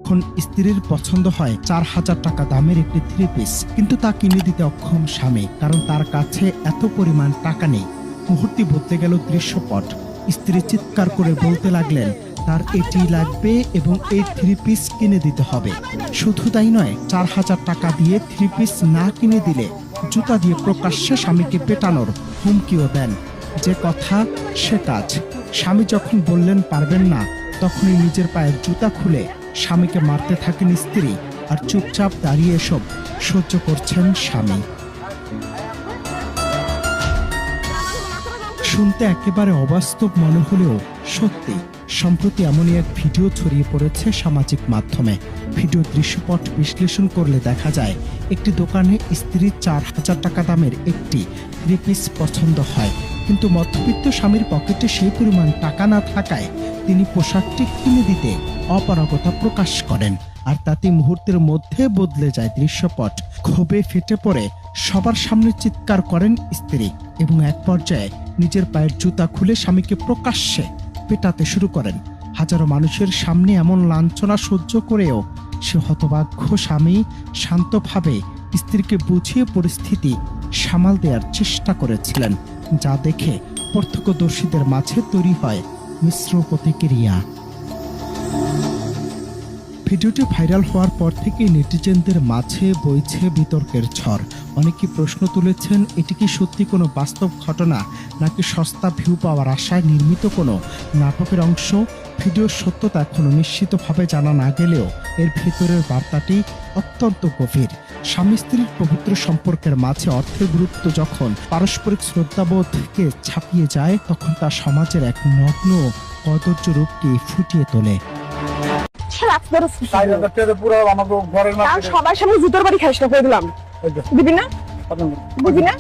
যখন স্ত্রীর পছন্দ হয় 4,000 টাকা দামের একটি থ্রি পিস, কিন্তু তা কিনে দিতে অক্ষম স্বামী, কারণ তার কাছে এত পরিমাণ টাকা নেই। মুহূর্তে বদলে গেল দৃশ্যপট। স্ত্রী চিৎকার করে বলতে লাগলেন তার এটি লাগবে এবং এই থ্রি পিস কিনে দিতে হবে। শুধু তাই নয়, 4,000 টাকা দিয়ে থ্রি পিস না কিনে দিলে জুতা দিয়ে প্রকাশ্যে স্বামীকে পেটানোর হুমকিও দেন। যে কথা সে কাজ। স্বামী যখন বললেন পারবেন না, তখনই নিজের পায়ের জুতা খুলে স্বামীকে মারতে থাকেন স্ত্রী, আর চুপচাপ দাঁড়িয়ে এসব সহ্য করছেন স্বামী। শুনতে একেবারে অবাস্তব মনে হলেও সত্যি। সম্প্রতি এমনই এক ভিডিও ছড়িয়ে পড়েছে সামাজিক মাধ্যমে। ভিডিও দৃশ্যপট বিশ্লেষণ করলে দেখা যায় একটি দোকানে স্ত্রীর 4,000 টাকা দামের একটি থ্রি পিস পছন্দ হয়, কিন্তু মধ্যবিত্ত স্বামীর পকেটে সেই পরিমাণ টাকা না থাকায় তিনি পোশাকটি কিনে দিতে অপারগতা প্রকাশ করেন, আর তাতে মুহূর্তের মধ্যে বদলে যায় দৃশ্যপট। ক্ষোভে ফেটে পড়ে সবার সামনে চিৎকার করেন স্ত্রী এবং এক পর্যায়ে নিজের পায়ের জুতা খুলে স্বামীকে প্রকাশ্যে পেটাতে শুরু করেন। হাজারো মানুষের সামনে এমন লাঞ্ছনা সহ্য করেও সে হতভাগ্য স্বামী শান্তভাবে স্ত্রীকে বুঝিয়ে পরিস্থিতি সামাল দেওয়ার চেষ্টা করেছিলেন, যা দেখে প্রত্যক্ষদর্শীদের মাঝে তৈরি হয় মিশ্র প্রতিক্রিয়া। ভিডিওটি ভাইরাল হওয়ার পর থেকে নেটিজেনদের মাঝে বইছে বিতর্কের ঝড়। অনেকে প্রশ্ন তুলেছেন, এটি কি সত্যি কোনো বাস্তব ঘটনা, নাকি সস্তা ভিউ পাওয়ার আশায় নির্মিত কোনো নাটকের অংশ? ভিডিওর সত্যতা এখনো নিশ্চিতভাবে জানা না গেলেও এর ভেতরের বার্তাটি অত্যন্ত গভীর। স্বামী স্ত্রীর পবিত্র সম্পর্কের মাঝে অর্থের গুরুত্ব যখন পারস্পরিক শ্রদ্ধাবোধকে ছাপিয়ে যায়, তখন তা সমাজের এক নগ্ন কদর্য রূপকে ফুটিয়ে তোলে। সবার সামনে জুতোর বাড়ি খাইস না করে দিলাম, দিবি না? বুঝি না।